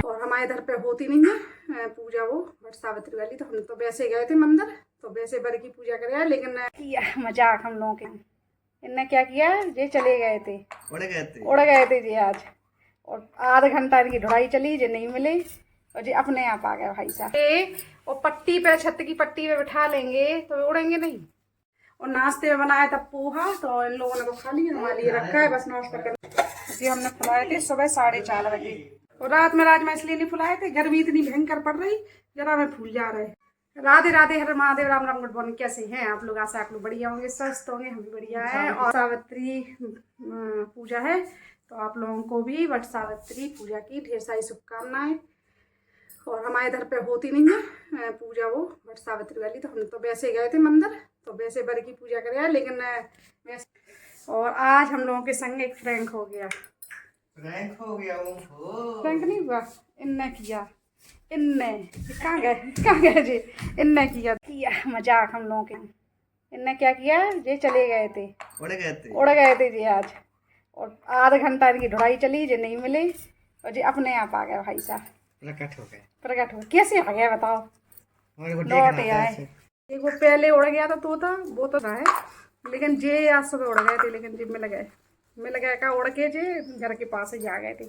और हमारे इधर पे होती नहीं है पूजा वो वट सावित्री वाली, तो हम तो वैसे गए थे मंदिर, तो वैसे बर की पूजा करे, लेकिन किया मजाक हम लोगों के। इनने क्या किया, ये चले गए थे, उड़ गए थे जी आज, और आधा घंटा इनकी ढुलाई चली, जो नहीं मिले, और जी अपने आप आ गए भाई साहब। और पट्टी पे, छत की पट्टी पे बिठा लेंगे तो उड़ेंगे नहीं। और नाश्ते में बनाया था पोहा, तो इन लोगों ने तो खा लिया, हमारे लिए रखा है बस नाश्ता करना। जी हमने फुलाए थे सुबह 4:30 बजे, और रात में राजमा इसलिए नहीं फुलाए थे, गर्मी इतनी भयंकर पड़ रही, जरा में फूल जा रहे। राधे राधे, हर महादेव, राम राम, गुड मॉर्निंग। कैसे हैं आप लोग? आशा आप लोग बढ़िया होंगे, स्वस्थ होंगे, हम भी बढ़िया हैं। और सावित्री पूजा है, तो आप लोगों को भी वट सावित्री पूजा की ढेर सारी शुभकामनाएं। और हमारे इधर पे होती नहीं है पूजा वो वट सावित्री वाली, तो हम तो वैसे गए थे मंदिर, तो वैसे बर की पूजा करे, लेकिन और आज हम लोगों के संग एक फ्रैंक हो गया। फ्रैंक नहीं हुआ, इनने किया, इनने कहाँ गए जी, इनने किया मजाक हम लोगों के। इनने क्या किया, ये चले गए थे, उड़ गए थे जी आज, और आधा घंटा इनकी ढुलाई चली, जो नहीं मिले, और जी अपने आप आ गए भाई साहब, प्रकट हो गए। कैसे आ गया बताओ, लौट आए। एक वो पहले उड़ गया था तोता, वो तो था है, लेकिन जे आज सुबह उड़ गए थे, लेकिन जी मिल गए का उड़ के जे घर के पास ही आ गए थे।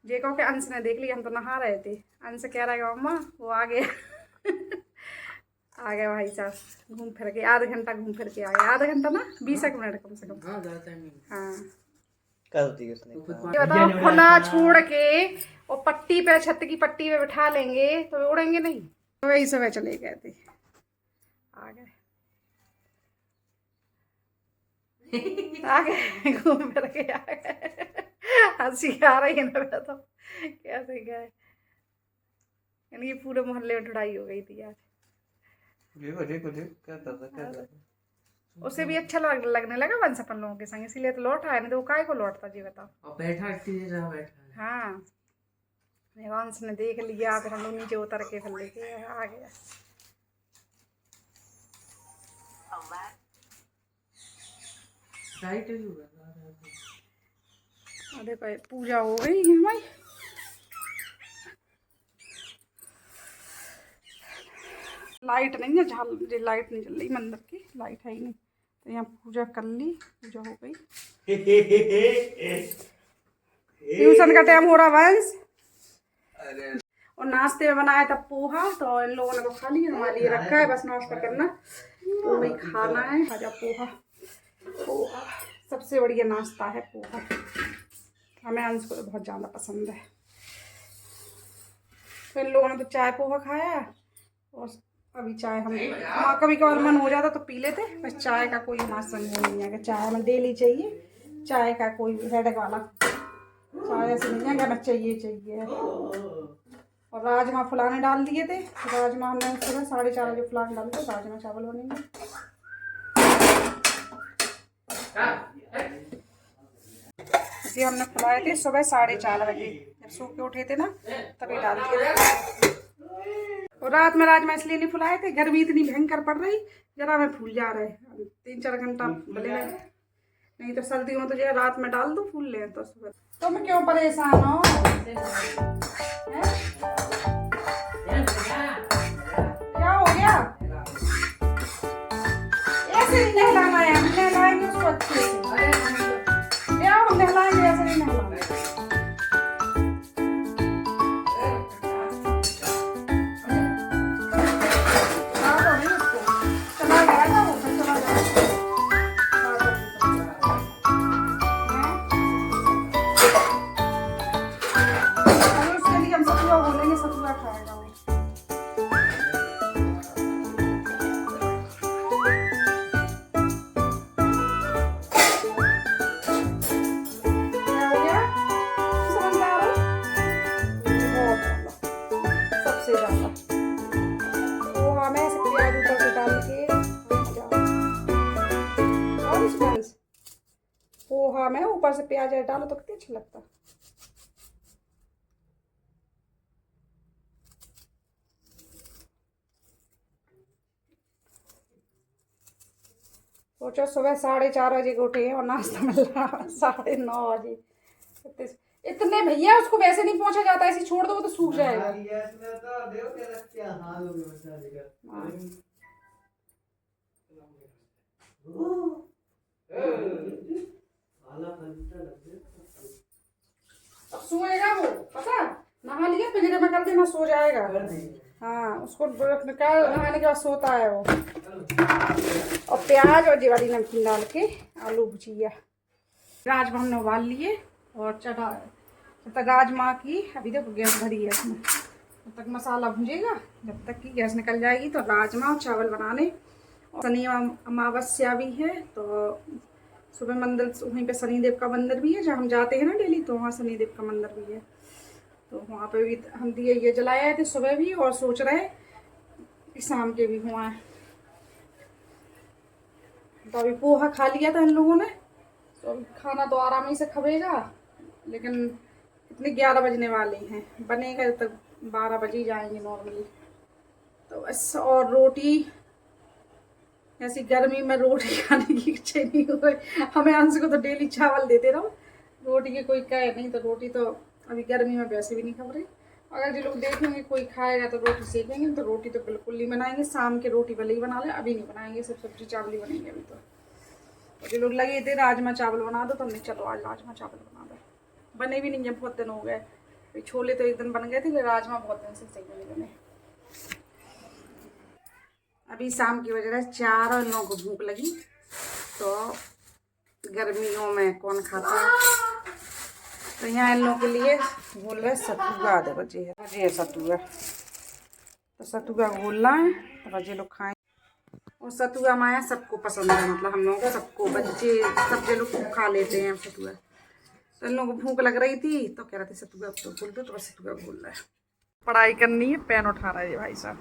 जे कहो के अंश ने देख लिया, हम तो नहा रहे थे, अंश कह रहा है मम्मा वो आ गया आ गया भाई साहब, घूम फिर के आधा घंटा घूम फिर के आ गया, आधा घंटा ना 20 मिनट कम से कम। हाँ बताओ, खुला छोड़ के और पट्टी पे, छत की पट्टी पे बिठा लेंगे तो उड़ेंगे नहीं। तो वही समय चले गए थे, आ गए घूम फिर के आ गए। हंसी आ रही है ना, तो कैसे गए, यानी पूरे मोहल्ले में ढुलाई हो गई थी आज। उसे भी अच्छा लगने लगा वंश अपन लोगों के संग, इसीलिए तो लौट आया, नहीं तो वो काय को लौटता जी बताओ। बैठा हाँ, वंश ने देख लिया, फिर हम लोग नीचे उतर के फिर लेके आ गया। देखो पूजा हो गई हमारी, लाइट नहीं है, लाइट नहीं चल रही मंदिर की, लाइट है ही नहीं, तो यहाँ पूजा कर ली, पूजा हो गई। ट्यूशन का टाइम हो रहा वंश। और नाश्ते में बनाया था पोहा, तो इन लोगों ने तो खा लिया, हमारे लिए रखा है बस नाश्ता करना, तो वही खाना है। खाजा पोहा, पोहा सबसे बढ़िया नाश्ता है पोहा, हमें अंश को तो बहुत ज़्यादा पसंद है। तो इन लोगों ने तो चाय पोहा खाया, और अभी चाय हम कभी कभार मन हो जाता तो पी लेते, बस चाय का कोई हमारा संग नहीं है कि चाय हमें डेली चाहिए, चाय का कोई हेडेक वाला चाय ऐसे नहीं है कि हमें चाहिए। और राजमा फुलाने डाल दिए थे, राजमा हमने सुबह 4:30 बजे फुलाने डाले थे, राजमा चावल बनेंगे। जी हमने फुलाए थे सुबह 4:30 बजे, जब सो के उठे थे ना तभी डाल दिए थे। और रात में राजमा इसलिए नहीं फुलाए थे, गर्मी इतनी भयंकर पड़ रही, जरा में फूल जा रहे, 3-4 घंटा फूलेगा, नहीं तो सर्दियों में तो जो रात में डाल दो फूल ले, तो सुबह तुम क्यों परेशान हो? क्या हो गया? ऐसे नहीं नहलाना है, हम नहलाएंगे उसको अच्छे से, क्या हम नहलाएंगे, ऐसे नहीं नहलाना। पोहा में ऊपर से प्याज डालो तो कितना अच्छा लगता। सोचो सुबह 4:30 बजे को उठे और नाश्ता मिल रहा 9:30 बजे। इतने भैया उसको वैसे नहीं पहुंचा जाता, ऐसे छोड़ दो वो तो सूख जाएगा। अब सोएगा वो, पता नहा लिया पिंजरे में कर देना, सो जाएगा। हाँ उसको क्या नहाने के बाद सोता है वो। और प्याज और जीवारी नमकीन डाल के आलू भुजिया। राजमा हमने उबाल लिए और चढ़ा जब तक राजमा की अभी देखो गैस भरी है इसमें, जब तक मसाला भुजेगा जब तक की गैस निकल जाएगी तो राजमा और चावल बनाने। और शनि अमावस्या भी है तो सुबह मंदिर वहीं पे शनिदेव का मंदिर भी है जहाँ हम जाते हैं ना डेली, तो वहाँ शनिदेव का मंदिर भी है, तो वहाँ पे भी हम दिए ये जलाए आए थे सुबह भी और सोच रहे कि शाम के भी हुआ है। तो अभी पोहा खा लिया था इन लोगों ने, तो अभी खाना तो आराम ही से खबेगा, लेकिन इतने 11 बजने वाले हैं, बनेगा तब 12 बज ही जाएंगे नॉर्मली। तो बस और रोटी, ऐसी गर्मी में रोटी खाने की इच्छा नहीं हो रही। हमें अंश को तो डेली चावल देते रहो, रोटी के कोई कहे नहीं, तो रोटी तो अभी गर्मी में वैसे भी नहीं खा रही। अगर जो लोग देखेंगे कोई खाएगा तो रोटी सेकेंगे, तो रोटी तो बिल्कुल नहीं बनाएंगे। शाम के रोटी भले ही बना ले, अभी नहीं बनाएंगे, सब सब्जी चावल ही बनेंगे अभी तो। जो लोग लगे थे राजमा चावल बना दो, तो हमने चलो आज राजमा चावल बना दो। बने भी नहीं है, बहुत दिन हो गए। छोले तो एक दिन बन गए थे, राजमा बहुत दिन से सही नहीं बने। अभी शाम की बज रहा है 4 और 9 को भूख लगी, तो गर्मियों में कौन खाता है, तो यहाँ इन लोगों के लिए बोल रहे सतुआ आधे बजे है सतुआ, तो सतुआ बोलना है तो बच्चे लोग खाएं। और सतुआ माया सबको पसंद है, मतलब हम लोगों को सबको, बच्चे सब लोग खा लेते हैं सतुआ। तो इन लोगों को भूख लग रही थी तो कह रहे थे सतुआ तो बोल दो, तो बस सतुआ बोल रहा है। पढ़ाई करनी है, पेन उठा रहा है ये भाई साहब,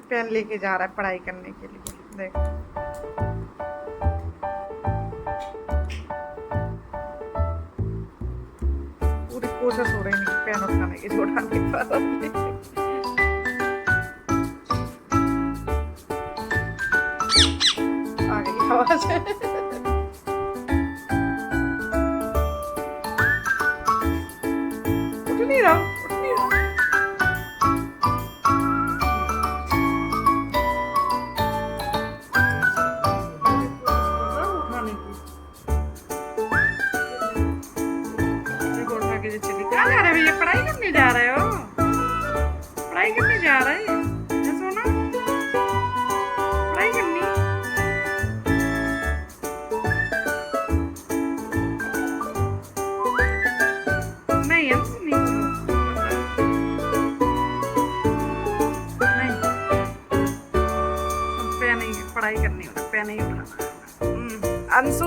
पेन लेके जा रहा है पढ़ाई करने के लिए। देखो पूरी कोशिश हो रही है पेन उठाने की, उठाने की आ गई आवाज। उठ नहीं रहा, उठ नहीं रहा। क्या जा रहे भैया, पढ़ाई करने जा रहे हो? पढ़ाई करने जा रहे हैं सोना, पढ़ाई करनी। नहीं हमसे नहीं नहीं, पे नहीं पढ़ाई करनी होना, पे नहीं उठाना। अंशु